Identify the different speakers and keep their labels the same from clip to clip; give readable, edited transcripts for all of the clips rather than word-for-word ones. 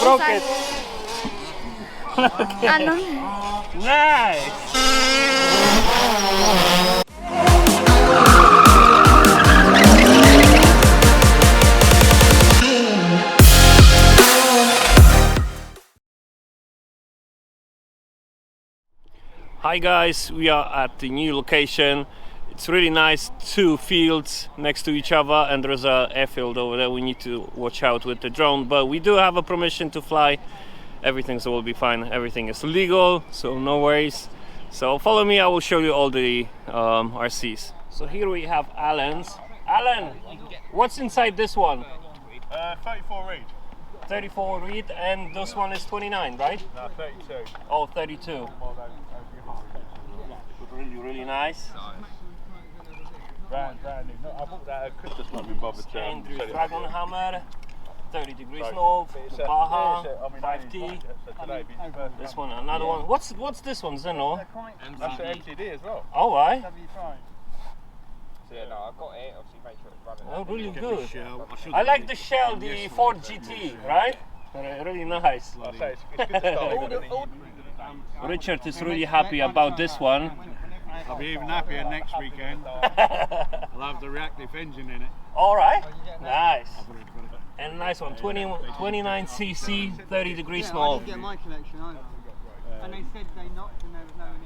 Speaker 1: broke it. Nice. Hi guys, we are at the new location. It's really nice, two fields next to each other, and there's a airfield over there. We need to watch out with the drone, but we do have a permission to fly. Everything will be fine. Everything is legal, so no worries. So follow me, I will show you all the RCs. So here we have Alan's. Alan, what's inside this one?
Speaker 2: 34 read.
Speaker 1: 34 read, and this one is 29, right?
Speaker 2: No, 32.
Speaker 1: Oh, 32. Really nice.
Speaker 2: Brand new. No, I bought that at Christmas, not been bothered to.
Speaker 1: Andrew Dragon Hammer, 30 degrees north, Baja, 5T. This one, another one. What's this one, Zenoah?
Speaker 2: That's the MTD as well.
Speaker 1: Oh, right.
Speaker 3: So yeah, no, I've got it. Obviously, make sure it's running.
Speaker 1: Oh, really good. I like the shell, the Ford GT, right? Really nice.
Speaker 2: I say it's good to start.
Speaker 1: Richard is really happy about this one.
Speaker 4: I'll be even happier next weekend. I'll have the reactive engine in it.
Speaker 1: All right, nice. And nice one, 29cc, 30 degrees north.
Speaker 5: I didn't get my collection either. And they said they knocked and there was no one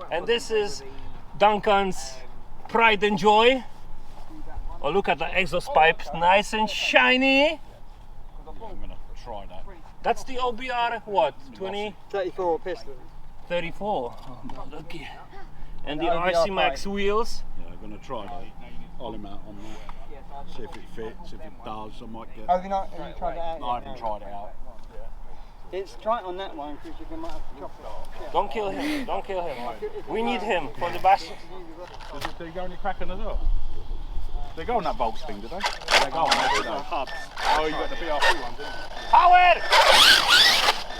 Speaker 5: in.
Speaker 1: And this is Duncan's pride and joy. Oh, look at the exhaust pipes, nice and shiny.
Speaker 4: I'm gonna try that.
Speaker 1: That's the OBR, what, 20?
Speaker 5: 34 piston.
Speaker 1: 34, oh, lucky. And the RCMax wheels.
Speaker 4: Yeah, I'm gonna try that. I'll him out on that. See if it fits. If it does, I might get.
Speaker 5: Oh, have you tried that out?
Speaker 4: No, I haven't tried it out.
Speaker 5: It's try on that one because you might have to chop it.
Speaker 1: Don't kill him, don't kill him. We need him for the bash.
Speaker 2: Did they go any cracking as well? They go on that Volks thing, did they? They go on those hubs. Oh, you got the BRP one, didn't you?
Speaker 1: Power!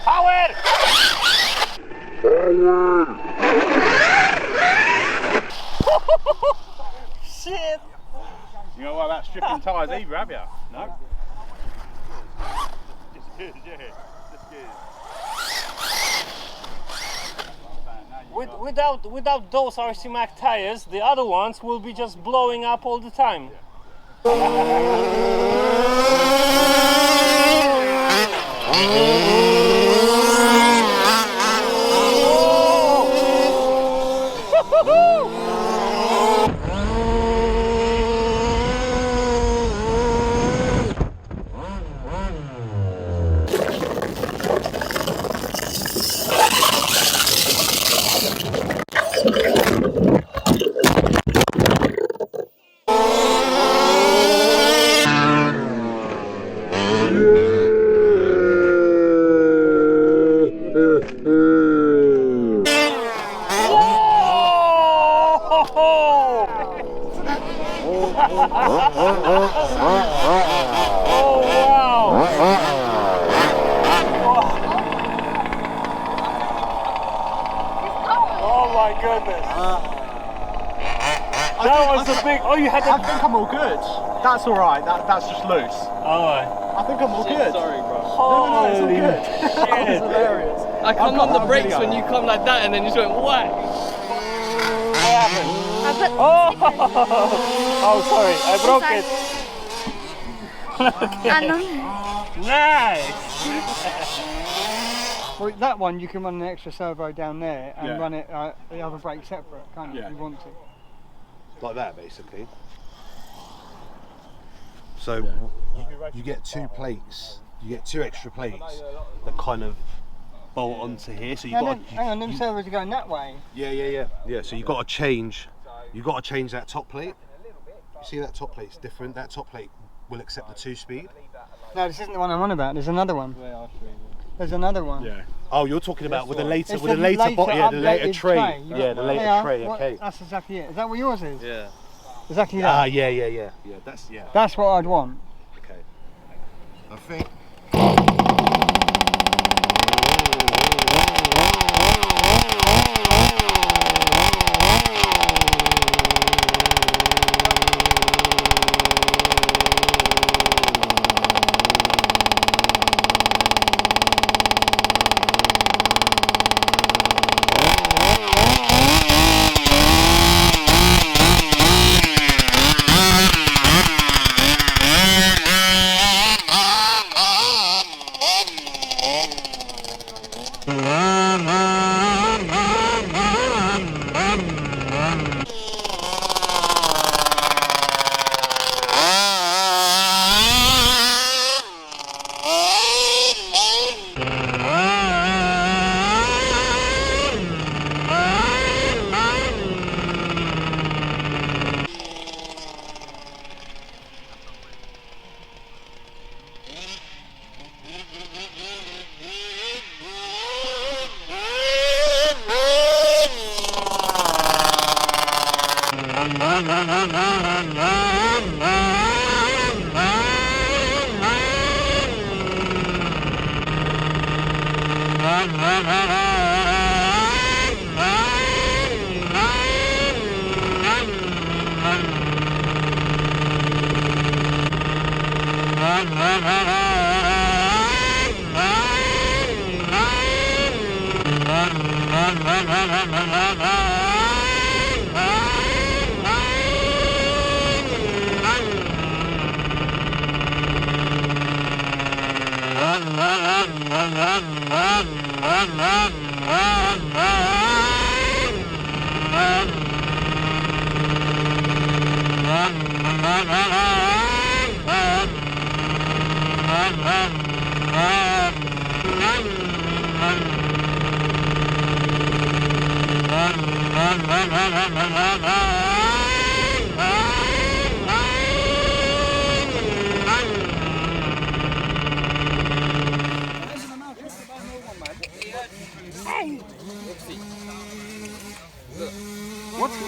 Speaker 1: Power! Shit!
Speaker 2: You know what about stripping tyres either, have you? No? Just good, yeah. Just good.
Speaker 1: Without those RCMax tires, the other ones will be just blowing up all the time. Oh, you had
Speaker 2: I think I'm all good. That's alright, that's just loose.
Speaker 1: Alright.
Speaker 2: I think I'm all good.
Speaker 3: Sorry, bro.
Speaker 2: No, it's all good. That was hilarious.
Speaker 3: I come on the brakes when you come like that and then you just went whack.
Speaker 1: What happened? Oh, sorry, I broke it. Nice.
Speaker 5: Well, that one you can run an extra servo down there and
Speaker 2: Yeah.
Speaker 5: run it the other brake separate, can't you?
Speaker 2: Yeah.
Speaker 5: If you want to.
Speaker 6: Like that, basically. So you get two plates. You get two extra plates that kind of bolt onto here. So you got.
Speaker 5: Hang on, them servos are going that way.
Speaker 6: Yeah. So you got to change. You got to change that top plate. You see that top plate's different. That top plate will accept the 2-speed.
Speaker 5: No, this isn't the one I'm on about. There's another one. There's another one.
Speaker 2: Yeah.
Speaker 6: Oh, you're talking about with the later,
Speaker 5: It's
Speaker 6: with the later, yeah, the later
Speaker 5: updated
Speaker 6: tray. Yeah, the later tray. Okay.
Speaker 5: That's exactly it. Is that what yours is?
Speaker 3: Yeah.
Speaker 5: Exactly that.
Speaker 6: Ah, yeah.
Speaker 5: That's what I'd want.
Speaker 6: Okay. I think.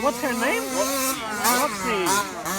Speaker 1: What's her name? Roxy.